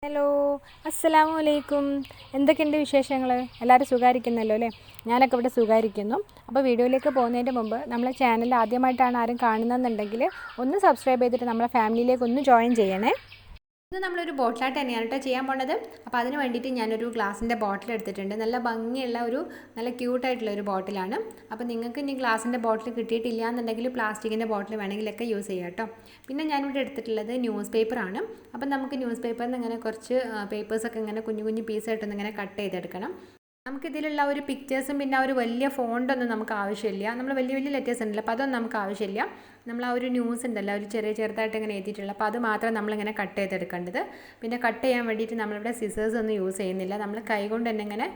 Hello, അസ്സലാമു അലൈക്കും. എന്തൊക്കെയുണ്ട് വിശേഷങ്ങൾ? എല്ലാവരും സുഖമായിരിക്കുന്നല്ലോ അല്ലേ? ഞാനൊക്കെ ഇവിടെ സുഖമായിരിക്കുന്നു. അപ്പോൾ വീഡിയോയിലേക്ക് പോകുന്നതിൻ്റെ മുമ്പ് നമ്മളെ ചാനൽ ആദ്യമായിട്ടാണ് ആരും കാണുന്നതെന്നുണ്ടെങ്കിൽ ഒന്ന് സബ്സ്ക്രൈബ് ചെയ്തിട്ട് നമ്മളെ ഫാമിലിയിലേക്ക് ഒന്ന് ജോയിൻ ചെയ്യണേ. ഇത് നമ്മളൊരു ബോട്ടിലായിട്ട് തന്നെയാണ് കേട്ടോ ചെയ്യാൻ പോണത്. അപ്പോൾ അതിന് വേണ്ടിയിട്ട് ഞാനൊരു ഗ്ലാസിൻ്റെ ബോട്ടിൽ എടുത്തിട്ടുണ്ട്. നല്ല ഭംഗിയുള്ള നല്ല ക്യൂട്ടായിട്ടുള്ള ഒരു ബോട്ടിലാണ്. അപ്പോൾ നിങ്ങൾക്ക് ഇനി ഗ്ലാസിൻ്റെ ബോട്ടിൽ കിട്ടിയിട്ടില്ല എന്നുണ്ടെങ്കിൽ പ്ലാസ്റ്റിക്കിൻ്റെ ബോട്ടിൽ വേണമെങ്കിലൊക്കെ യൂസ് ചെയ്യാം കേട്ടോ. പിന്നെ ഞാനിവിടെ എടുത്തിട്ടുള്ളത് ന്യൂസ് പേപ്പറാണ്. അപ്പം നമുക്ക് ന്യൂസ് പേപ്പറിൽ നിന്ന് ഇങ്ങനെ കുറച്ച് പേപ്പേഴ്സൊക്കെ ഇങ്ങനെ കുഞ്ഞു കുഞ്ഞു പീസായിട്ടൊന്ന് ഇങ്ങനെ കട്ട് ചെയ്തെടുക്കണം. നമുക്കിതിലുള്ള ഒരു പിക്ചേഴ്സും പിന്നെ ഒരു വലിയ ഫോണ്ടൊന്നും നമുക്ക് ആവശ്യമില്ല. നമ്മൾ വലിയ വലിയ ലെറ്റേഴ്സ് ഉണ്ടല്ലോ, അപ്പോൾ അതൊന്നും നമുക്ക് ആവശ്യമില്ല. നമ്മൾ ഒരു ന്യൂസ് ഉണ്ടല്ലോ, ഒരു ചെറുതായിട്ട് ഇങ്ങനെ എഴുതിയിട്ടുള്ള, അപ്പോൾ അത് മാത്രം നമ്മളിങ്ങനെ കട്ട് ചെയ്തെടുക്കേണ്ടത്. പിന്നെ കട്ട് ചെയ്യാൻ വേണ്ടിയിട്ട് നമ്മളിവിടെ സിസേഴ്സ് ഒന്നും യൂസ് ചെയ്യുന്നില്ല. നമ്മൾ കൈ കൊണ്ട് തന്നെ ഇങ്ങനെ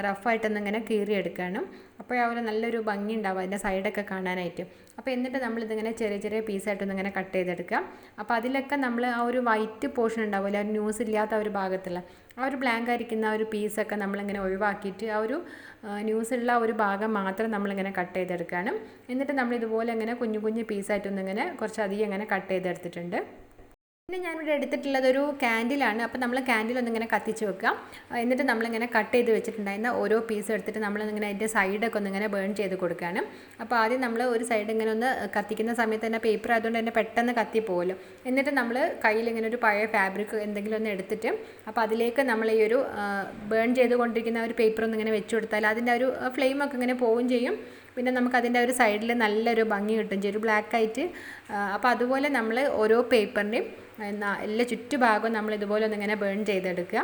റഫായിട്ടൊന്നും ഇങ്ങനെ കീറിയെടുക്കണം. അപ്പോൾ അവർ നല്ലൊരു ഭംഗി ഉണ്ടാവും അതിൻ്റെ സൈഡൊക്കെ കാണാനായിട്ട്. അപ്പോൾ എന്നിട്ട് നമ്മളിതിങ്ങനെ ചെറിയ പീസായിട്ടൊന്നും ഇങ്ങനെ കട്ട് ചെയ്തെടുക്കാം. അപ്പോൾ അതിലൊക്കെ നമ്മൾ ആ ഒരു വൈറ്റ് പോർഷൻ ഉണ്ടാവില്ല, ഒരു ന്യൂസ് ഇല്ലാത്ത ഒരു ഭാഗത്തുള്ള ആ ഒരു ബ്ലാങ്ക് ആയിരിക്കുന്ന ആ ഒരു പീസൊക്കെ നമ്മളിങ്ങനെ ഒഴിവാക്കിയിട്ട് ആ ഒരു ന്യൂസുള്ള ഒരു ഭാഗം മാത്രം നമ്മളിങ്ങനെ കട്ട് ചെയ്തെടുക്കണം. എന്നിട്ട് നമ്മളിതുപോലെ ഇങ്ങനെ കുഞ്ഞു കുഞ്ഞു പീസായിട്ടൊന്നിങ്ങനെ കുറച്ചധികം ഇങ്ങനെ കട്ട് ചെയ്തെടുത്തിട്ടുണ്ട്. പിന്നെ ഞാനിവിടെ എടുത്തിട്ടുള്ളത് ഒരു ക്യാൻഡിലാണ്. അപ്പോൾ നമ്മൾ ക്യാൻഡിലൊന്നിങ്ങനെ കത്തിച്ച് വെക്കാം. എന്നിട്ട് നമ്മളിങ്ങനെ കട്ട് ചെയ്ത് വെച്ചിട്ടുണ്ടായിരുന്ന ഓരോ പീസ് എടുത്തിട്ട് നമ്മളിങ്ങനെ അതിൻ്റെ സൈഡൊക്കെ ഒന്നിങ്ങനെ ബേൺ ചെയ്ത് കൊടുക്കുകയാണ്. അപ്പോൾ ആദ്യം നമ്മൾ ഒരു സൈഡ് ഇങ്ങനെ ഒന്ന് കത്തിക്കുന്ന സമയത്ത് തന്നെ പേപ്പർ ആയതുകൊണ്ട് തന്നെ പെട്ടെന്ന് കത്തിപ്പോകുമല്ലോ. എന്നിട്ട് നമ്മൾ കയ്യിൽ ഇങ്ങനെ ഒരു പഴയ ഫാബ്രിക് എന്തെങ്കിലും ഒന്ന് എടുത്തിട്ട് അപ്പോൾ അതിലേക്ക് നമ്മൾ ഈ ഒരു ബേൺ ചെയ്തുകൊണ്ടിരിക്കുന്ന ഒരു പേപ്പർ ഒന്നിങ്ങനെ വെച്ച് കൊടുത്താൽ അതിൻ്റെ ഒരു ഫ്ലെയിമൊക്കെ ഇങ്ങനെ പോവുകയും ചെയ്യും. പിന്നെ നമുക്കതിൻ്റെ ഒരു സൈഡിൽ നല്ലൊരു ഭംഗി കിട്ടും ചെയ്യും, ഒരു ബ്ലാക്ക് ആയിട്ട്. അപ്പോൾ അതുപോലെ നമ്മൾ ഓരോ പേപ്പറിൻ്റെയും എല്ലാ ചുറ്റുഭാഗവും നമ്മൾ ഇതുപോലെ ഒന്നിങ്ങനെ ബേൺ ചെയ്തെടുക്കുക.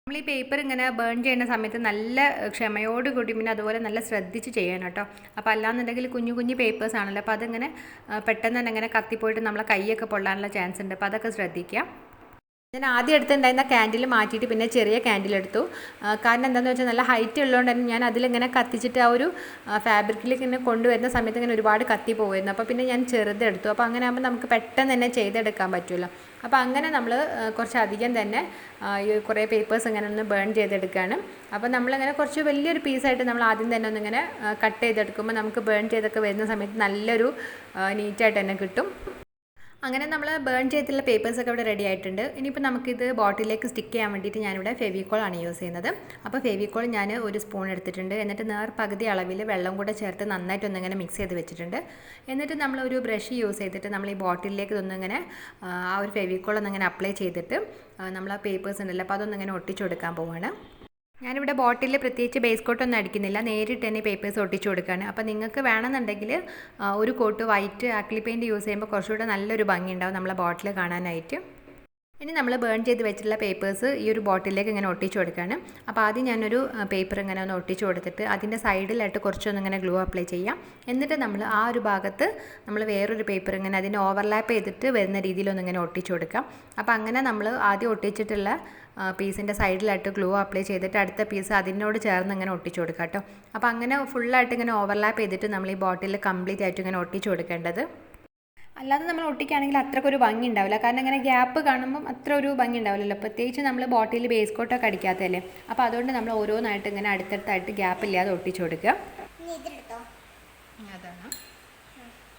നമ്മൾ ഈ പേപ്പർ ഇങ്ങനെ ബേൺ ചെയ്യുന്ന സമയത്ത് നല്ല ക്ഷമയോടുകൂടി പിന്നെ അതുപോലെ നല്ല ശ്രദ്ധിച്ച് ചെയ്യണം കേട്ടോ. അപ്പോൾ അല്ലാന്നുണ്ടെങ്കിൽ കുഞ്ഞു കുഞ്ഞു പേപ്പേഴ്സ് ആണല്ലോ, അപ്പോൾ അതിങ്ങനെ പെട്ടെന്ന് തന്നെ ഇങ്ങനെ കത്തിപ്പോയിട്ട് നമ്മളെ കൈയൊക്കെ പൊള്ളാനുള്ള ചാൻസ് ഉണ്ട്. അപ്പോൾ അതൊക്കെ ശ്രദ്ധിക്കുക. ഞാൻ ആദ്യം എടുത്തിട്ടുണ്ടായിരുന്ന ക്യാൻഡിൽ മാറ്റിയിട്ട് പിന്നെ ചെറിയ ക്യാൻഡിൽ എടുത്തു. കാരണം എന്താണെന്ന് വെച്ചാൽ നല്ല ഹൈറ്റ് ഉള്ളതുകൊണ്ട് തന്നെ ഞാൻ അതിലിങ്ങനെ കത്തിച്ചിട്ട് ആ ഒരു ഫാബ്രിക്കിലേക്ക് ഇങ്ങനെ കൊണ്ടുവരുന്ന സമയത്ത് ഇങ്ങനെ ഒരുപാട് കത്തി പോകുമായിരുന്നു. അപ്പോൾ പിന്നെ ഞാൻ ചെറുതെടുത്തു. അപ്പോൾ അങ്ങനെ ആകുമ്പോൾ നമുക്ക് പെട്ടെന്ന് തന്നെ ചെയ്തെടുക്കാൻ പറ്റുമല്ലോ. അപ്പോൾ അങ്ങനെ നമ്മൾ കുറച്ചധികം തന്നെ ഈ കുറേ പേപ്പേഴ്സ് ഇങ്ങനെ ഒന്ന് ബേൺ ചെയ്തെടുക്കുകയാണ്. അപ്പോൾ നമ്മളിങ്ങനെ കുറച്ച് വലിയൊരു പീസായിട്ട് നമ്മൾ ആദ്യം തന്നെ ഒന്നിങ്ങനെ കട്ട് ചെയ്തെടുക്കുമ്പോൾ നമുക്ക് ബേൺ ചെയ്തൊക്കെ വരുന്ന സമയത്ത് നല്ലൊരു നീറ്റായിട്ട് തന്നെ കിട്ടും. അങ്ങനെ നമ്മൾ ബേൺ ചെയ്തിട്ടുള്ള പേപ്പേഴ്സൊക്കെ ഇവിടെ റെഡി ആയിട്ടുണ്ട്. ഇനിയിപ്പോൾ നമുക്കിത് ബോട്ടിലേക്ക് സ്റ്റിക്ക് ചെയ്യാൻ വേണ്ടിയിട്ട് ഞാനിവിടെ ഫെവിക്കോളാണ് യൂസ് ചെയ്യുന്നത്. അപ്പോൾ ഫെവിക്കോൾ ഞാൻ ഒരു സ്പൂൺ എടുത്തിട്ടുണ്ട്. എന്നിട്ട് പകുതി അളവിൽ വെള്ളം കൂടെ ചേർത്ത് നന്നായിട്ടൊന്നിങ്ങനെ മിക്സ് ചെയ്ത് വെച്ചിട്ടുണ്ട്. എന്നിട്ട് നമ്മളൊരു ബ്രഷ് യൂസ് ചെയ്തിട്ട് നമ്മൾ ഈ ബോട്ടിലേക്ക് ഇതൊന്നിങ്ങനെ ആ ഒരു ഫെവിക്കോൾ ഒന്നിങ്ങനെ അപ്ലൈ ചെയ്തിട്ട് നമ്മൾ ആ പേപ്പേഴ്സ് ഉണ്ടല്ലോ, അപ്പോൾ അതൊന്നിങ്ങനെ ഒട്ടിച്ചു കൊടുക്കാൻ പോവുകയാണ്. ഞാനിവിടെ ബോട്ടിലിൽ പ്രത്യേകിച്ച് ബേസ് കോട്ടൊന്നും അടിക്കുന്നില്ല, നേരിട്ട് തന്നെ പേപ്പേഴ്സ് ഒട്ടിച്ചു കൊടുക്കുകയാണ്. അപ്പോൾ നിങ്ങൾക്ക് വേണമെന്നുണ്ടെങ്കിൽ ഒരു coat white acrylic paint use ചെയ്യുമ്പോൾ കുറച്ചുകൂടെ നല്ലൊരു ഭംഗി ഉണ്ടാവും നമ്മളെ ബോട്ടിൽ കാണാനായിട്ട്. ഇനി നമ്മൾ ബേൺ ചെയ്ത് വെച്ചിട്ടുള്ള പേപ്പേഴ്സ് ഈ ഒരു ബോട്ടിലേക്ക് ഇങ്ങനെ ഒട്ടിച്ചു കൊടുക്കുകയാണ്. അപ്പോൾ ആദ്യം ഞാനൊരു പേപ്പർ ഇങ്ങനെ ഒന്ന് ഒട്ടിച്ചു കൊടുത്തിട്ട് അതിൻ്റെ സൈഡിലായിട്ട് കുറച്ചൊന്നിങ്ങനെ ഗ്ലൂ അപ്ലൈ ചെയ്യാം. എന്നിട്ട് നമ്മൾ ആ ഒരു ഭാഗത്ത് നമ്മൾ വേറൊരു പേപ്പർ ഇങ്ങനെ അതിനെ ഓവർലാപ്പ് ചെയ്തിട്ട് വരുന്ന രീതിയിലൊന്നിങ്ങനെ ഒട്ടിച്ചു കൊടുക്കാം. അപ്പോൾ അങ്ങനെ നമ്മൾ ആദ്യം ഒട്ടിച്ചിട്ടുള്ള പീസിൻ്റെ സൈഡിലായിട്ട് ഗ്ലൂ അപ്ലൈ ചെയ്തിട്ട് അടുത്ത പീസ് അതിനോട് ചേർന്ന് ഇങ്ങനെ ഒട്ടിച്ചു കൊടുക്കാം കേട്ടോ. അപ്പോൾ അങ്ങനെ ഫുള്ളായിട്ട് ഇങ്ങനെ ഓവർലാപ്പ് ചെയ്തിട്ട് നമ്മൾ ഈ ബോട്ടിൽ കംപ്ലീറ്റ് ആയിട്ട് ഇങ്ങനെ ഒട്ടിച്ചു കൊടുക്കേണ്ടത്. അല്ലാതെ നമ്മൾ ഒട്ടിക്കുകയാണെങ്കിൽ അത്രക്കൊരു ഭംഗി ഉണ്ടാവില്ല. കാരണം ഇങ്ങനെ ഗ്യാപ്പ് കാണുമ്പം അത്ര ഒരു ഭംഗി ഉണ്ടാവില്ലല്ലോ. പ്രത്യേകിച്ച് നമ്മൾ ബോട്ടിൽ ബേസ് കോട്ടൊക്കെ അടിക്കാത്തതല്ലേ. അപ്പോൾ അതുകൊണ്ട് നമ്മൾ ഓരോന്നായിട്ട് ഇങ്ങനെ അടുത്തടുത്തായിട്ട് ഗ്യാപ്പ് ഇല്ലാതെ ഒട്ടിച്ചു കൊടുക്കുക. അതാണ്.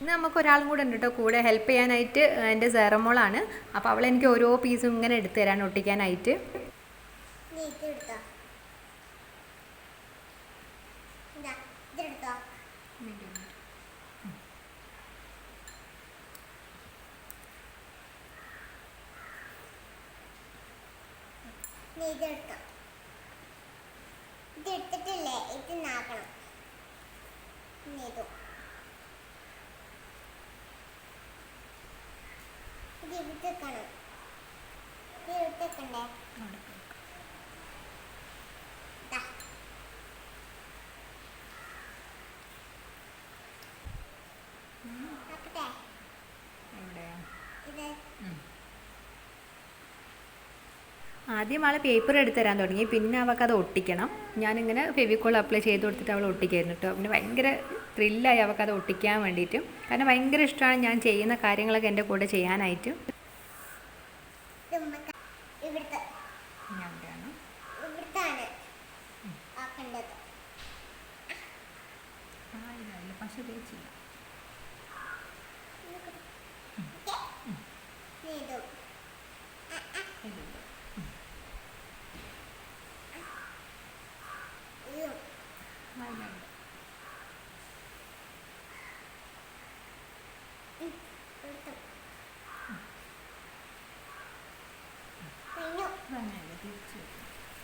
ഇന്ന് നമുക്ക് ഒരാളും കൂടെ ഉണ്ട് കേട്ടോ കൂടെ ഹെൽപ്പ് ചെയ്യാനായിട്ട്. എൻ്റെ സെറമോളാണ്. അപ്പോൾ അവൾ എനിക്ക് ഓരോ പീസും ഇങ്ങനെ എടുത്തു തരാൻ ഒട്ടിക്കാനായിട്ട്. ഇതെടുത്തിട്ടില്ലേ, ഇത് നാക്കണം. ഇത് ഇവിടുത്തേക്കണം. ഇത് ഇവിടുത്തേക്കണ്ടേ? ആദ്യം ആൾ പേപ്പർ എടുത്ത് തരാൻ തുടങ്ങി. പിന്നെ അവൾക്കത് ഒട്ടിക്കണം. ഞാനിങ്ങനെ ഫെവിക്കോൾ അപ്ലൈ ചെയ്ത് കൊടുത്തിട്ട് അവൾ ഒട്ടിക്കായിരുന്നു കേട്ടോ. പിന്നെ ഭയങ്കര ത്രില്ലായി അവൾക്കത് ഒട്ടിക്കാൻ വേണ്ടിയിട്ട്. കാരണം ഭയങ്കര ഇഷ്ടമാണ് ഞാൻ ചെയ്യുന്ന കാര്യങ്ങളൊക്കെ എൻ്റെ കൂടെ ചെയ്യാനായിട്ട്. പക്ഷേ തേച്ചില്ല.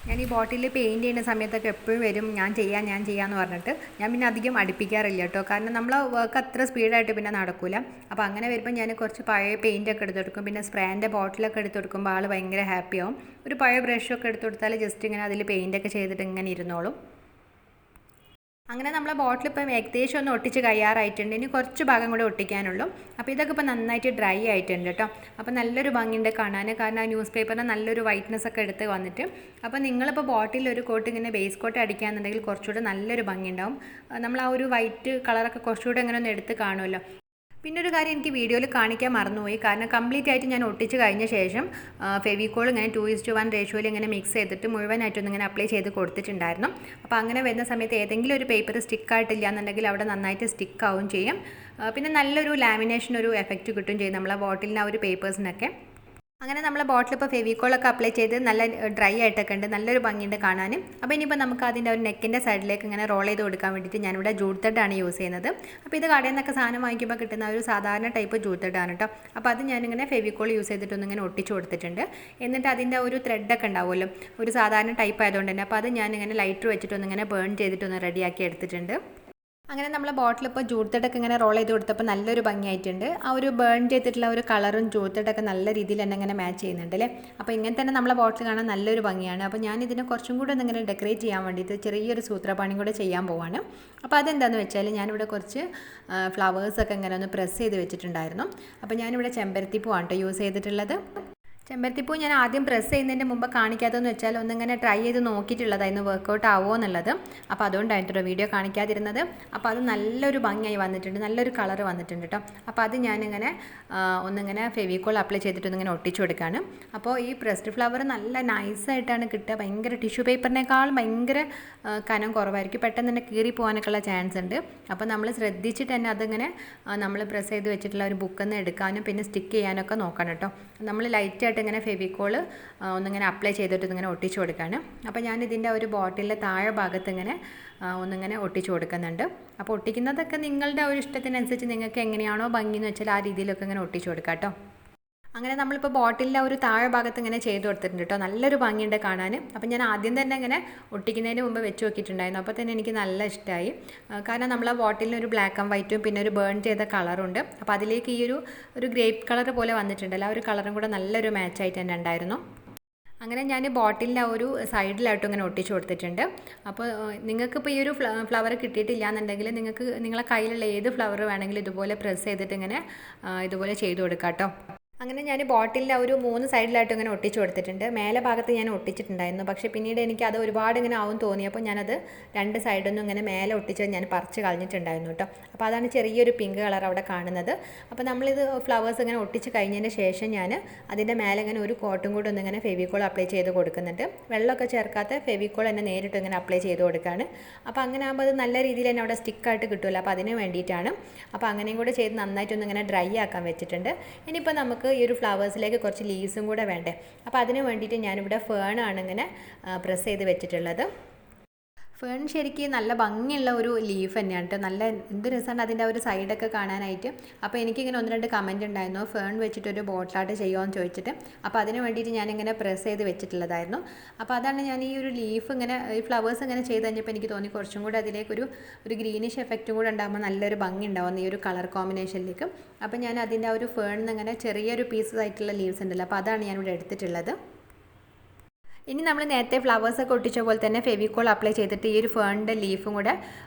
ഞാൻ ഈ ബോട്ടിൽ പെയിൻറ്റ് ചെയ്യുന്ന സമയത്തൊക്കെ എപ്പോഴും വരും ഞാൻ ചെയ്യാമെന്ന് പറഞ്ഞിട്ട് ഞാൻ പിന്നെ അധികം അടുപ്പിക്കാറില്ല കേട്ടോ. കാരണം നമ്മൾ വർക്ക് അത്ര സ്പീഡായിട്ട് പിന്നെ നടക്കില്ല. അപ്പോൾ അങ്ങനെ വരുമ്പോൾ ഞാൻ കുറച്ച് പഴയ പെയിൻറ്റൊക്കെ എടുത്തെടുക്കും. പിന്നെ സ്പ്രേൻ്റെ ബോട്ടിലൊക്കെ എടുത്തെടുക്കുമ്പോൾ ആൾ ഭയങ്കര ഹാപ്പിയാവും. ഒരു പഴയ ബ്രഷൊക്കെ എടുത്തു കൊടുത്താൽ ജസ്റ്റ് ഇങ്ങനെ അതിൽ പെയിൻറ്റൊക്കെ ചെയ്തിട്ട് ഇങ്ങനെ ഇരുന്നോളും. അങ്ങനെ നമ്മളെ ബോട്ടിൽ ഇപ്പം ഏകദേശം ഒന്ന് ഒട്ടിച്ച് കഴിയാറായിട്ടുണ്ട്. ഇനി കുറച്ച് ഭാഗം കൂടെ ഒട്ടിക്കാനുള്ളൂ. അപ്പോൾ ഇതൊക്കെ ഇപ്പോൾ നന്നായിട്ട് ഡ്രൈ ആയിട്ടുണ്ട് കേട്ടോ. അപ്പോൾ നല്ലൊരു ഭംഗിയുണ്ട് കാണാൻ. കാരണം ആ ന്യൂസ് പേപ്പറിന് നല്ലൊരു വൈറ്റ്നസ് ഒക്കെ എടുത്ത് വന്നിട്ട്. അപ്പോൾ നിങ്ങളിപ്പോൾ ബോട്ടിൽ ഒരു കോട്ട് ഇങ്ങനെ ബേസ് കോട്ട് അടിക്കുകയാണെന്നുണ്ടെങ്കിൽ കുറച്ചുകൂടെ നല്ലൊരു ഭംഗി ഉണ്ടാവും. നമ്മൾ ആ ഒരു വൈറ്റ് കളറൊക്കെ കുറച്ചുകൂടെ ഇങ്ങനെ ഒന്ന് എടുത്ത് കാണുമല്ലോ. പിന്നെ ഒരു കാര്യം എനിക്ക് വീഡിയോയിൽ കാണിക്കാൻ മറന്നുപോയി. കാരണം കംപ്ലീറ്റ് ആയിട്ട് ഞാൻ ഒട്ടിച്ച് കഴിഞ്ഞ ശേഷം ഫെവിക്കോൾ ഇങ്ങനെ 2:1 റേഷ്യോയിൽ ഇങ്ങനെ മിക്സ് ചെയ്തിട്ട് മുഴുവനായിട്ടൊന്നും ഇങ്ങനെ അപ്ലൈ ചെയ്ത് കൊടുത്തിട്ടുണ്ടായിരുന്നു. അപ്പോൾ അങ്ങനെ വരുന്ന സമയത്ത് ഏതെങ്കിലും ഒരു പേപ്പർ സ്റ്റിക്കായിട്ടില്ല എന്നുണ്ടെങ്കിൽ അവിടെ നന്നായിട്ട് സ്റ്റിക്കാവും ചെയ്യും. പിന്നെ നല്ലൊരു ലാമിനേഷൻ ഒരു എഫക്റ്റ് കിട്ടും ചെയ്യും നമ്മളെ ബോട്ടിലിന് ആ ഒരു പേപ്പേഴ്സിനൊക്കെ. അങ്ങനെ നമ്മൾ ബോട്ടിൽ ഇപ്പോൾ ഫെവിക്കോളൊക്കെ അപ്ലൈ ചെയ്ത് നല്ല ഡ്രൈ ആയിട്ടൊക്കെ ഉണ്ട്. നല്ലൊരു ഭംഗിയുണ്ട് കാണാൻ. അപ്പോൾ ഇനിയിപ്പോൾ നമുക്ക് അതിൻ്റെ ഒരു നെക്കിൻ്റെ സൈഡിലേക്ക് ഇങ്ങനെ റോൾ ചെയ്ത് കൊടുക്കാൻ വേണ്ടിയിട്ട് ഞാനിവിടെ ജൂട്ട് ത്രെഡാണ് യൂസ് ചെയ്യുന്നത്. അപ്പോൾ ഇത് കടയിൽ നിന്നൊക്കെ സാധനം വാങ്ങിക്കുമ്പോൾ കിട്ടുന്ന ഒരു സാധാരണ ടൈപ്പ് ജൂട്ട് ത്രെഡാണ് കേട്ടോ. അപ്പോൾ അത് ഞാനിങ്ങനെ ഫെവിക്കോൾ യൂസ് ചെയ്തിട്ടൊന്നിങ്ങനെ ഒട്ടിച്ച് കൊടുത്തിട്ടുണ്ട്. എന്നിട്ട് അതിൻ്റെ ഒരു ത്രെഡൊക്കെ ഉണ്ടാവുമല്ലോ, ഒരു സാധാരണ ടൈപ്പ് ആയതുകൊണ്ട് തന്നെ. അപ്പോൾ അത് ഞാനിങ്ങനെ ലൈറ്റർ വെച്ചിട്ടൊന്നിങ്ങനെ ബേൺ ചെയ്തിട്ടൊന്ന് റെഡിയാക്കി എടുത്തിട്ടുണ്ട്. അങ്ങനെ നമ്മൾ ബോട്ടിൽ ഇപ്പോൾ ജൂട്ട് ത്രെഡൊക്കെ ഇങ്ങനെ റോൾ ചെയ്ത് കൊടുത്തപ്പോൾ നല്ലൊരു ഭംഗിയായിട്ടുണ്ട്. ആ ഒരു ബേൺ ചെയ്തിട്ടുള്ള ഒരു കളറും ജൂട്ട് ത്രെഡൊക്കെ നല്ല രീതിയിൽ തന്നെ ഇങ്ങനെ മാച്ച് ചെയ്യുന്നുണ്ട് അല്ലേ. അപ്പോൾ ഇങ്ങനെ തന്നെ നമ്മളെ ബോട്ടിൽ കാണാൻ നല്ലൊരു ഭംഗിയാണ്. അപ്പോൾ ഞാൻ ഇതിനെ കുറച്ചും കൂടെ ഒന്നിങ്ങനെ ഡെക്കറേറ്റ് ചെയ്യാൻ വേണ്ടിയിട്ട് ചെറിയൊരു സൂത്രപ്പണി കൂടെ ചെയ്യാൻ പോവാണ്. അപ്പോൾ അതെന്താണെന്ന് വെച്ചാൽ ഞാനിവിടെ കുറച്ച് ഫ്ലവേഴ്സൊക്കെ ഇങ്ങനെ ഒന്ന് പ്രസ് ചെയ്ത് വെച്ചിട്ടുണ്ടായിരുന്നു. അപ്പോൾ ഞാനിവിടെ ചെമ്പരത്തിപ്പൂവാണ് കേട്ടോ യൂസ് ചെയ്തിട്ടുള്ളത്. ചെമ്പരത്തിപ്പൂ ഞാൻ ആദ്യം പ്രസ് ചെയ്യുന്നതിൻ്റെ മുമ്പ് കാണിക്കാത്തതെന്ന് വെച്ചാൽ ഒന്നിങ്ങനെ ട്രൈ ചെയ്ത് നോക്കിയിട്ടുള്ളതായിരുന്നു വർക്കൗട്ട് ആവുമോ എന്നുള്ളത്. അപ്പോൾ അതുകൊണ്ടായിട്ടോ വീഡിയോ കാണിക്കാതിരുന്നത്. അപ്പോൾ അത് നല്ലൊരു ഭംഗിയായി വന്നിട്ടുണ്ട്, നല്ലൊരു കളർ വന്നിട്ടുണ്ട് കേട്ടോ. അപ്പോൾ അത് ഞാനിങ്ങനെ ഒന്നിങ്ങനെ ഫെവിക്കോൾ അപ്ലൈ ചെയ്തിട്ടൊന്നിങ്ങനെ ഒട്ടിച്ചു കൊടുക്കുകയാണ്. അപ്പോൾ ഈ പ്രസ്ഡ് ഫ്ലവർ നല്ല നൈസായിട്ടാണ് കിട്ടുക. ഭയങ്കര ടിഷ്യൂ പേപ്പറിനേക്കാളും ഭയങ്കര കനം കുറവായിരിക്കും. പെട്ടെന്ന് തന്നെ കീറി പോകാനൊക്കെയുള്ള ചാൻസ് ഉണ്ട്. അപ്പോൾ നമ്മൾ ശ്രദ്ധിച്ചിട്ട് തന്നെ അതിങ്ങനെ നമ്മൾ പ്രസ് ചെയ്ത് വെച്ചിട്ടുള്ള ഒരു ബുക്കിൽ നിന്ന് എടുക്കാനും പിന്നെ സ്റ്റിക്ക് ചെയ്യാനൊക്കെ നോക്കണം കേട്ടോ. നമ്മൾ ലൈറ്റായിട്ട് ഇങ്ങനെ ഫെവിക്കോൾ ഒന്നിങ്ങനെ അപ്ലൈ ചെയ്തിട്ട് ഇങ്ങനെ ഒട്ടിച്ചു കൊടുക്കുകയാണ്. അപ്പോൾ ഞാൻ ഇതിൻ്റെ ഒരു ബോട്ടിലിൻ്റെ താഴെ ഭാഗത്ത് ഇങ്ങനെ ഒന്നിങ്ങനെ ഒട്ടിച്ചു കൊടുക്കുന്നുണ്ട്. അപ്പോൾ ഒട്ടിക്കുന്നതൊക്കെ നിങ്ങളുടെ ഒരു ഇഷ്ടത്തിനനുസരിച്ച് നിങ്ങൾക്ക് എങ്ങനെയാണോ ഭംഗി എന്ന് വെച്ചാൽ ആ രീതിയിലൊക്കെ ഇങ്ങനെ ഒട്ടിച്ചു കൊടുക്കാം കേട്ടോ. അങ്ങനെ നമ്മളിപ്പോൾ ബോട്ടിലിൻ്റെ ഒരു താഴെ ഭാഗത്ത് ഇങ്ങനെ ചെയ്ത് കൊടുത്തിട്ടുണ്ട് കേട്ടോ. നല്ലൊരു ഭംഗിയുണ്ട് കാണാൻ. അപ്പം ഞാൻ ആദ്യം തന്നെ ഇങ്ങനെ ഒട്ടിക്കുന്നതിന് മുമ്പ് വെച്ച് നോക്കിയിട്ടുണ്ടായിരുന്നു. അപ്പോൾ തന്നെ എനിക്ക് നല്ല ഇഷ്ടമായി. കാരണം നമ്മൾ ആ ബോട്ടിലിന് ഒരു ബ്ലാക്ക് ആൻഡ് വൈറ്റും പിന്നെ ഒരു ബേൺ ചെയ്ത കളറുണ്ട്. അപ്പോൾ അതിലേക്ക് ഈ ഒരു ഗ്രേപ്പ് കളർ പോലെ വന്നിട്ടുണ്ടല്ലോ, ആ ഒരു കളറും കൂടെ നല്ലൊരു മാച്ചായിട്ട് തന്നെ ഉണ്ടായിരുന്നു. അങ്ങനെ ഞാൻ ബോട്ടിലിൻ്റെ ആ ഒരു സൈഡിലായിട്ടും ഇങ്ങനെ ഒട്ടിച്ചു കൊടുത്തിട്ടുണ്ട്. അപ്പോൾ നിങ്ങൾക്കിപ്പോൾ ഈ ഒരു ഫ്ലവർ കിട്ടിയിട്ടില്ല എന്നുണ്ടെങ്കിൽ നിങ്ങൾക്ക് നിങ്ങളെ കയ്യിലുള്ള ഏത് ഫ്ലവർ വേണമെങ്കിലും ഇതുപോലെ പ്രസ് ചെയ്തിട്ട് ഇങ്ങനെ ഇതുപോലെ ചെയ്ത് കൊടുക്കാം കേട്ടോ. അങ്ങനെ ഞാൻ ബോട്ടിലിൻ്റെ ഒരു 3 സൈഡിലായിട്ട് ഇങ്ങനെ ഒട്ടിച്ചു കൊടുത്തിട്ടുണ്ട്. മേലെ ഭാഗത്ത് ഞാൻ ഒട്ടിച്ചിട്ടുണ്ടായിരുന്നു. പക്ഷേ പിന്നീട് എനിക്ക് അത് ഒരുപാട് ഇങ്ങനെ ആവും തോന്നിയപ്പോൾ ഞാനത് 2 സൈഡൊന്നും ഇങ്ങനെ മേലെ ഒട്ടിച്ച് ഞാൻ പറിച്ച് കളഞ്ഞിട്ടുണ്ടായിരുന്നു കേട്ടോ. അപ്പോൾ അതാണ് ചെറിയൊരു പിങ്ക് കളർ അവിടെ കാണുന്നത്. അപ്പോൾ നമ്മളിത് ഫ്ലവേഴ്സ് ഇങ്ങനെ ഒട്ടിച്ച് കഴിഞ്ഞതിന് ശേഷം ഞാൻ അതിൻ്റെ മേലെ ഇങ്ങനെ ഒരു കോട്ടും കൂടെ ഒന്നിങ്ങനെ ഫെവിക്കോൾ അപ്ലൈ ചെയ്ത് കൊടുക്കുന്നുണ്ട്. വെള്ളമൊക്കെ ചേർക്കാത്ത ഫെവിക്കോൾ തന്നെ നേരിട്ട് ഇങ്ങനെ അപ്ലൈ ചെയ്ത് കൊടുക്കുകയാണ്. അപ്പോൾ അങ്ങനെ ആകുമ്പോൾ അത് നല്ല രീതിയിൽ തന്നെ അവിടെ സ്റ്റിക്കായിട്ട് കിട്ടുമല്ലോ. അപ്പോൾ അതിന് വേണ്ടിയിട്ടാണ്. അപ്പോൾ അങ്ങനെയും കൂടെ ചെയ്ത് നന്നായിട്ടൊന്ന് ഇങ്ങനെ ഡ്രൈ ആക്കാൻ വെച്ചിട്ടുണ്ട്. ഇനിയിപ്പോൾ നമുക്ക് ഈ ഒരു ഫ്ലവേഴ്സിലേക്ക് കുറച്ച് ലീവ്സും കൂടെ വേണ്ടേ. അപ്പോൾ അതിന് വേണ്ടിയിട്ട് ഞാനിവിടെ ഫേൺ ആണ് ഇങ്ങനെ പ്രസ് ചെയ്ത് വെച്ചിട്ടുള്ളത്. ഫേൺ ശരിക്കും നല്ല ഭംഗിയുള്ള ഒരു ലീഫ് തന്നെയാണ് കേട്ടോ. നല്ല എന്ത് രസമാണ് അതിൻ്റെ ഒരു സൈഡൊക്കെ കാണാനായിട്ട്. അപ്പോൾ എനിക്കിങ്ങനെ 1-2 കമൻറ്റ് ഉണ്ടായിരുന്നു, ഫേൺ വെച്ചിട്ടൊരു ബോട്ടിലായിട്ട് ചെയ്യുമോ എന്ന് ചോദിച്ചിട്ട്. അപ്പോൾ അതിന് വേണ്ടിയിട്ട് ഞാനിങ്ങനെ പ്രസ് ചെയ്ത് വെച്ചിട്ടുള്ളതായിരുന്നു. അപ്പോൾ അതാണ് ഞാൻ ഈ ഒരു ലീഫ് ഇങ്ങനെ ഈ ഫ്ലവേഴ്സ് ഇങ്ങനെ ചെയ്ത് കഴിഞ്ഞപ്പോൾ എനിക്ക് തോന്നി കുറച്ചും കൂടെ അതിലേക്കൊരു ഗ്രീനിഷ് എഫക്റ്റും കൂടെ ഉണ്ടാകുമ്പോൾ നല്ലൊരു ഭംഗി ഉണ്ടാവും ഈ ഒരു കളർ കോമ്പിനേഷനിലേക്ക്. അപ്പോൾ ഞാൻ അതിൻ്റെ ആ ഒരു ഫേണിന്ന് ഇങ്ങനെ ചെറിയൊരു പീസസ് ആയിട്ടുള്ള ലീവ്സ് ഉണ്ടല്ലോ, അപ്പോൾ അതാണ് ഞാനിവിടെ എടുത്തിട്ടുള്ളത്. ഇനി നമ്മൾ നേരത്തെ ഫ്ലവേഴ്സൊക്കെ ഒട്ടിച്ച പോലെ തന്നെ ഫെവിക്കോൾ അപ്ലൈ ചെയ്തിട്ട് ഈ ഒരു ഫേണിൻ്റെ ലീഫും കൂടെ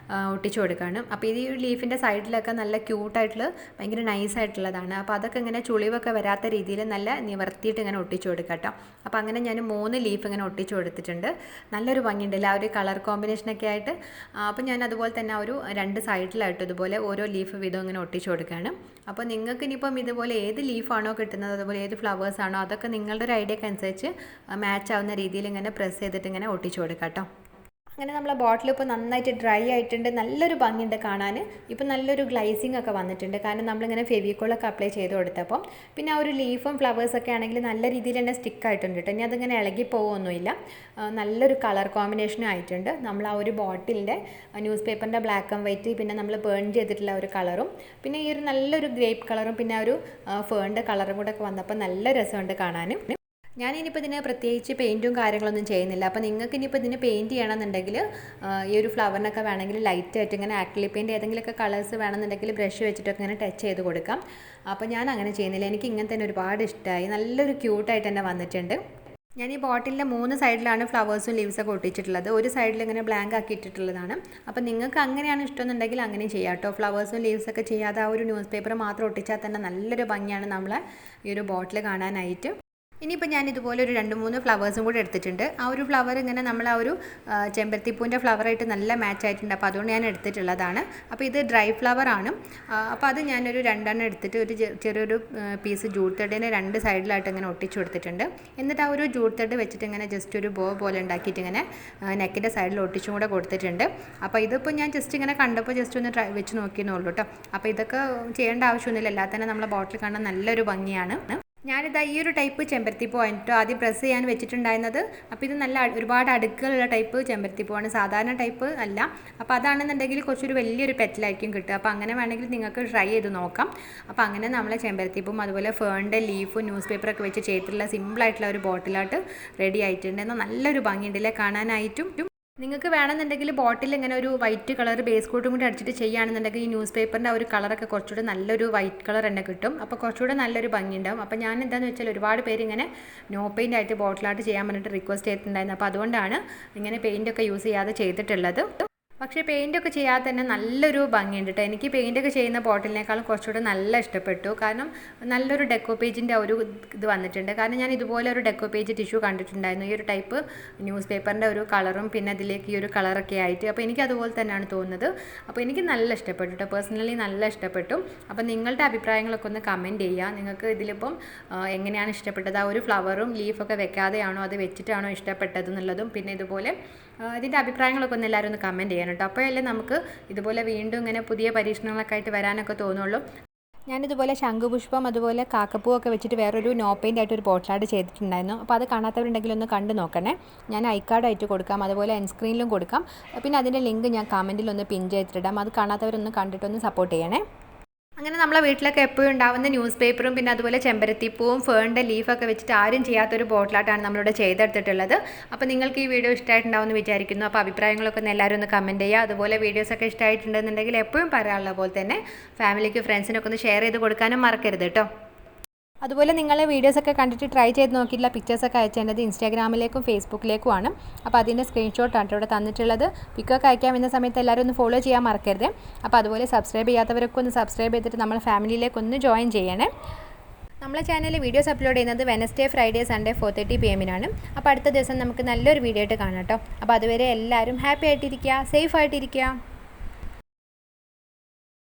ഒട്ടിച്ചു കൊടുക്കുകയാണ്. അപ്പോൾ ഈ ഒരു ലീഫിൻ്റെ സൈഡിലൊക്കെ നല്ല ക്യൂട്ടായിട്ടുള്ള ഭയങ്കര നൈസായിട്ടുള്ളതാണ്. അപ്പോൾ അതൊക്കെ ഇങ്ങനെ ചുളിവൊക്കെ വരാത്ത രീതിയിൽ നല്ല നിവർത്തിയിട്ട് ഇങ്ങനെ ഒട്ടിച്ചു കൊടുക്കുക കേട്ടോ. അപ്പോൾ അങ്ങനെ ഞാൻ 3 ലീഫ് ഇങ്ങനെ ഒട്ടിച്ചു കൊടുത്തിട്ടുണ്ട്. നല്ലൊരു ഭംഗിയുണ്ടല്ലോ ആ ഒരു കളർ കോമ്പിനേഷനൊക്കെ ആയിട്ട്. അപ്പോൾ ഞാൻ അതുപോലെ തന്നെ ഒരു 2 സൈഡിലായിട്ട് ഇതുപോലെ ഓരോ ലീഫ് വീതം ഇങ്ങനെ ഒട്ടിച്ചു കൊടുക്കുകയാണ്. അപ്പോൾ നിങ്ങൾക്ക് ഇനിയിപ്പം ഇതുപോലെ ഏത് ലീഫാണോ കിട്ടുന്നത്, അതുപോലെ ഏത് ഫ്ലവേഴ്സാണോ, അതൊക്കെ നിങ്ങളുടെ ഒരു ഐഡിയക്ക് അനുസരിച്ച് മാച്ച് ആവുന്ന രീതിയിൽ ഇങ്ങനെ പ്രസ് ചെയ്തിട്ട് ഇങ്ങനെ ഒട്ടിച്ചു കൊടുക്കാം കേട്ടോ. അങ്ങനെ നമ്മളെ ബോട്ടിൽ ഇപ്പോൾ നന്നായിട്ട് ഡ്രൈ ആയിട്ടുണ്ട്. നല്ലൊരു ഭംഗിയുണ്ട് കാണാൻ. ഇപ്പോൾ നല്ലൊരു ഗ്ലൈസിങ് ഒക്കെ വന്നിട്ടുണ്ട്. കാരണം നമ്മളിങ്ങനെ ഫെവിക്കോളൊക്കെ അപ്ലൈ ചെയ്ത് കൊടുത്തപ്പോൾ പിന്നെ ആ ഒരു ലീഫും ഫ്ലവേഴ്സൊക്കെ ആണെങ്കിൽ നല്ല രീതിയിൽ തന്നെ സ്റ്റിക്കായിട്ടുണ്ട് കേട്ടോ. ഇനി അതിങ്ങനെ ഇളകി പോകുമൊന്നുമില്ല. നല്ലൊരു കളർ കോമ്പിനേഷനും ആയിട്ടുണ്ട്. നമ്മൾ ആ ഒരു ബോട്ടിലിൻ്റെ ന്യൂസ് പേപ്പറിൻ്റെ ബ്ലാക്ക് ആൻഡ് വൈറ്റ്, പിന്നെ നമ്മൾ ബേൺ ചെയ്തിട്ടുള്ള ഒരു കളറും, പിന്നെ ഈ ഒരു നല്ലൊരു ഗ്രേപ്പ് കളറും, പിന്നെ ആ ഒരു ഫേണിൻ്റെ കളറും കൂടെ ഒക്കെ വന്നപ്പോൾ നല്ല രസമുണ്ട് കാണാൻ. ഞാനിനിയിപ്പോൾ ഇതിന് പ്രത്യേകിച്ച് പെയിൻറ്റും കാര്യങ്ങളൊന്നും ചെയ്യുന്നില്ല. അപ്പോൾ നിങ്ങൾക്ക് ഇനിയിപ്പോൾ ഇതിന് പെയിൻറ്റ് ചെയ്യണമെന്നുണ്ടെങ്കിൽ ഈ ഒരു ഫ്ലവറിനൊക്കെ വേണമെങ്കിൽ ലൈറ്റായിട്ട് ഇങ്ങനെ ആക്രിലിക് പെയിൻറ്റ് ഏതെങ്കിലുമൊക്കെ കളേഴ്സ് വേണമെന്നുണ്ടെങ്കിൽ ബ്രഷ് വെച്ചിട്ടൊക്കെ ഇങ്ങനെ ടച്ച് ചെയ്ത് കൊടുക്കാം. അപ്പോൾ ഞാൻ അങ്ങനെ ചെയ്യുന്നില്ല. എനിക്ക് ഇങ്ങനെ തന്നെ ഒരുപാട് ഇഷ്ടമായി. നല്ലൊരു ക്യൂട്ടായിട്ട് തന്നെ വന്നിട്ടുണ്ട്. ഞാൻ ഈ ബോട്ടിലിൻ്റെ 3 സൈഡിലാണ് ഫ്ലവേഴ്സും ലീവ്സൊക്കെ ഒട്ടിച്ചിട്ടുള്ളത്. ഒരു സൈഡിൽ ഇങ്ങനെ ബ്ലാങ്ക് ആക്കി ഇട്ടിട്ടുള്ളതാണ്. അപ്പോൾ നിങ്ങൾക്ക് അങ്ങനെയാണ് ഇഷ്ടമെന്നുണ്ടെങ്കിൽ അങ്ങനെ ചെയ്യാം കേട്ടോ. ഫ്ലവേഴ്സും ലീവ്സൊക്കെ ചെയ്യാതെ ആ ഒരു ന്യൂസ് പേപ്പർ മാത്രം ഒട്ടിച്ചാൽ തന്നെ നല്ലൊരു ഭംഗിയാണ് നമ്മളെ ഈ ഒരു ബോട്ടിൽ കാണാനായിട്ട്. ഇനിയിപ്പോൾ ഞാൻ ഇതുപോലെ ഒരു 2-3 ഫ്ലവേഴ്സും കൂടി എടുത്തിട്ടുണ്ട്. ആ ഒരു ഫ്ലവർ ഇങ്ങനെ നമ്മൾ ആ ഒരു ചെമ്പരത്തിപ്പൂവിൻ്റെ ഫ്ലവറായിട്ട് നല്ല മാച്ച് ആയിട്ടുണ്ട്. അപ്പോൾ അതുകൊണ്ട് ഞാൻ എടുത്തിട്ടുള്ളതാണ്. അപ്പോൾ ഇത് ഡ്രൈ ഫ്ലവറാണ്. അപ്പോൾ അത് ഞാനൊരു 2 എടുത്തിട്ട് ഒരു ചെറിയൊരു പീസ് ജൂട്ട് ത്രെഡിനെ 2 സൈഡിലായിട്ട് ഇങ്ങനെ ഒട്ടിച്ചു കൊടുത്തിട്ടുണ്ട്. എന്നിട്ട് ആ ഒരു ജൂട്ട് ത്രെഡ് വെച്ചിട്ട് ഇങ്ങനെ ജസ്റ്റ് ഒരു ബോ പോലെ ഉണ്ടാക്കിയിട്ട് ഇങ്ങനെ നെക്കിൻ്റെ സൈഡിൽ ഒട്ടിച്ചും കൂടെ കൊടുത്തിട്ടുണ്ട്. അപ്പോൾ ഇതിപ്പോൾ ഞാൻ ജസ്റ്റ് ഇങ്ങനെ കണ്ടപ്പോൾ ജസ്റ്റ് ഒന്ന് വെച്ച് നോക്കിയെന്നുള്ളൂ കേട്ടോ. അപ്പോൾ ഇതൊക്കെ ചെയ്യേണ്ട ആവശ്യമൊന്നുമില്ല. എല്ലാം തന്നെ നമ്മളെ ബോട്ടിൽ കാണാൻ നല്ലൊരു ഭംഗിയാണ്. ഞാനിതാ ഈ ഒരു ടൈപ്പ് ചെമ്പരത്തിപ്പൂ ആയിട്ടോ ആദ്യം പ്രസ് ചെയ്യാൻ വെച്ചിട്ടുണ്ടായിരുന്നത്. അപ്പോൾ ഇത് നല്ല ഒരുപാട് അടുക്കുകളുള്ള ടൈപ്പ് ചെമ്പരത്തിപ്പൂവാണ്, സാധാരണ ടൈപ്പ് അല്ല. അപ്പോൾ അതാണെന്നുണ്ടെങ്കിൽ കുറച്ചൊരു വലിയൊരു പെറ്റലായിരിക്കും കിട്ടുക. അപ്പോൾ അങ്ങനെ വേണമെങ്കിൽ നിങ്ങൾക്ക് ട്രൈ ചെയ്ത് നോക്കാം. അപ്പോൾ അങ്ങനെ നമ്മളെ ചെമ്പരത്തിപ്പൂവും അതുപോലെ ഫേണിൻ്റെ ലീഫും ന്യൂസ് പേപ്പറൊക്കെ വെച്ച് ചെയ്തിട്ടുള്ള സിമ്പിളായിട്ടുള്ള ഒരു ബോട്ടിലായിട്ട് റെഡി ആയിട്ടുണ്ട്. എന്നാൽ നല്ലൊരു ഭംഗിയുണ്ടല്ലേ കാണാനായിട്ടും. നിങ്ങൾക്ക് വേണമെന്നുണ്ടെങ്കിൽ ബോട്ടിൽ ഇങ്ങനെ ഒരു വൈറ്റ് കളർ ബേസ് കോട്ടും കൂടി അടിച്ചിട്ട് ചെയ്യുകയാണെന്നുണ്ടെങ്കിൽ ഈ ന്യൂസ് പേപ്പറിൻ്റെ ആ ഒരു കളറൊക്കെ കുറച്ചുകൂടെ നല്ലൊരു വൈറ്റ് കളർ തന്നെ കിട്ടും. അപ്പോൾ കുറച്ചുകൂടെ നല്ലൊരു ഭംഗി ഉണ്ടാവും. അപ്പോൾ ഞാൻ എന്താണെന്ന് വെച്ചാൽ ഒരുപാട് പേര് ഇങ്ങനെ നോ പെയിൻ്റ് ആയിട്ട് ബോട്ടിലായിട്ട് ചെയ്യാൻ വേണ്ടിയിട്ട് റിക്വസ്റ്റ് ചെയ്തിട്ടുണ്ടായിരുന്നു. അപ്പോൾ അതുകൊണ്ടാണ് ഇങ്ങനെ പെയിൻ്റൊക്കെ യൂസ് ചെയ്യാതെ ചെയ്തിട്ടുള്ളത്. പക്ഷേ പെയിൻ്റൊക്കെ ചെയ്യാതെ തന്നെ നല്ലൊരു ഭംഗിയുണ്ട് കേട്ടോ. എനിക്ക് പെയിൻ്റൊക്കെ ചെയ്യുന്ന ബോട്ടിലിനേക്കാളും കുറച്ചുകൂടെ നല്ല ഇഷ്ടപ്പെട്ടു. കാരണം നല്ലൊരു ഡെക്കോ പേജിൻ്റെ ഒരു ഇത് വന്നിട്ടുണ്ട്. കാരണം ഞാൻ ഇതുപോലെ ഒരു ഡെക്കോ പേജ് ടിഷ്യൂ കണ്ടിട്ടുണ്ടായിരുന്നു, ഈ ഒരു ടൈപ്പ് ന്യൂസ് പേപ്പറിൻ്റെ ഒരു കളറും പിന്നെ അതിലേക്ക് ഈ ഒരു കളറൊക്കെ ആയിട്ട്. അപ്പോൾ എനിക്ക് അതുപോലെ തന്നെയാണ് തോന്നുന്നത്. അപ്പോൾ എനിക്ക് നല്ല ഇഷ്ടപ്പെട്ടു കേട്ടോ, പേഴ്സണലി നല്ല ഇഷ്ടപ്പെട്ടു. അപ്പോൾ നിങ്ങളുടെ അഭിപ്രായങ്ങളൊക്കെ ഒന്ന് കമൻറ്റ് ചെയ്യുക. നിങ്ങൾക്ക് ഇതിലിപ്പം എങ്ങനെയാണ് ഇഷ്ടപ്പെട്ടത്, ആ ഒരു ഫ്ലവറും ലീഫൊക്കെ വെക്കാതെയാണോ അത് വെച്ചിട്ടാണോ ഇഷ്ടപ്പെട്ടത് എന്നുള്ളതും പിന്നെ ഇതുപോലെ ഇതിൻ്റെ അഭിപ്രായങ്ങളൊക്കെ ഒന്ന് എല്ലാവരും ഒന്ന് കമൻറ്റ് ചെയ്യണം കേട്ടോ. അപ്പോഴല്ലേ നമുക്ക് ഇതുപോലെ വീണ്ടും ഇങ്ങനെ പുതിയ പരീക്ഷണങ്ങളൊക്കെ ആയിട്ട് വരാനൊക്കെ തോന്നുള്ളൂ. ഞാനിതുപോലെ ശംഖുപുഷ്പം അതുപോലെ കാക്കപ്പൂവൊക്കെ വെച്ചിട്ട് വേറൊരു നോ പെയിൻ്റ് ആയിട്ട് ഒരു ബോട്ടിലായിട്ട് ചെയ്തിട്ടുണ്ടായിരുന്നു. അപ്പോൾ അത് കാണാത്തവരുണ്ടെങ്കിൽ ഒന്ന് കണ്ടു നോക്കണേ. ഞാൻ ഐക്കാർഡായിട്ട് കൊടുക്കാം, അതുപോലെ എൻ സ്ക്രീനിലും കൊടുക്കാം. പിന്നെ അതിൻ്റെ ലിങ്ക് ഞാൻ കമൻറ്റിൽ ഒന്ന് പിൻ ചെയ്തിട്ടിടാം. അത് കാണാത്തവരൊന്ന് കണ്ടിട്ടൊന്ന് സപ്പോർട്ട് ചെയ്യണേ. അങ്ങനെ നമ്മളെ വീട്ടിലൊക്കെ എപ്പോഴും ഉണ്ടാകുന്ന ന്യൂസ് പേപ്പറും പിന്നെ അതുപോലെ ചെമ്പരത്തിപ്പൂവും ഫേണിൻ്റെ ലീഫൊക്കെ വെച്ചിട്ട് ആരും ചെയ്യാത്തൊരു ബോട്ടിലായിട്ടാണ് നമ്മളിവിടെ ചെയ്തെടുത്തിട്ടുള്ളത്. അപ്പോൾ നിങ്ങൾക്ക് ഈ വീഡിയോ ഇഷ്ടമായിട്ടുണ്ടാവുമെന്ന് വിചാരിക്കുന്നു. അപ്പോൾ അഭിപ്രായങ്ങളൊക്കെ ഒന്ന് എല്ലാവരും ഒന്ന് കമൻറ്റ് ചെയ്യുക. അതുപോലെ വീഡിയോസൊക്കെ ഇഷ്ടമായിട്ടുണ്ടെന്നുണ്ടെങ്കിൽ എപ്പോഴും പറയാനുള്ള പോലെ തന്നെ ഫാമിലിക്ക് ഫ്രണ്ട്സിനൊക്കെ ഒന്ന് ഷെയർ ചെയ്ത് കൊടുക്കാനും മറക്കരുത് കേട്ടോ. അതുപോലെ നിങ്ങൾ വീഡിയോസൊക്കെ കണ്ടിട്ട് ട്രൈ ചെയ്ത് നോക്കിയിട്ടുള്ള പിക്ചേഴ്സൊക്കെ അയച്ചേണ്ടത് ഇൻസ്റ്റാഗ്രാമിലേക്കും ഫേസ്ബുക്കിലേക്കുമാണ്. അപ്പോൾ അതിൻ്റെ സ്ക്രീൻഷോട്ടാണ് ഇവിടെ തന്നിട്ടുള്ളത്. പിക്കൊക്കെ അയക്കാൻ വരുന്ന സമയത്ത് എല്ലാവരും ഒന്ന് ഫോളോ ചെയ്യാൻ മറക്കരുത്. അപ്പോൾ അതുപോലെ സബ്സ്ക്രൈബ് ചെയ്യാത്തവരൊക്കെ ഒന്ന് സബ്സ്ക്രൈബ് ചെയ്തിട്ട് നമ്മളെ ഫാമിലിയിലേക്ക് ഒന്ന് ജോയിൻ ചെയ്യണേ. നമ്മളെ ചാനലിൽ വീഡിയോസ് അപ്ലോഡ് ചെയ്യുന്നത് വെനസ്ഡേ, ഫ്രൈഡേ, സൺഡേ 4:30 PM അപ്പോൾ അടുത്ത ദിവസം നമുക്ക് നല്ലൊരു വീഡിയോ ആയിട്ട് കാണാം കേട്ടോ. അപ്പോൾ അതുവരെ എല്ലാവരും ഹാപ്പി ആയിട്ടിരിക്കുക, സേഫ് ആയിട്ടിരിക്കുക.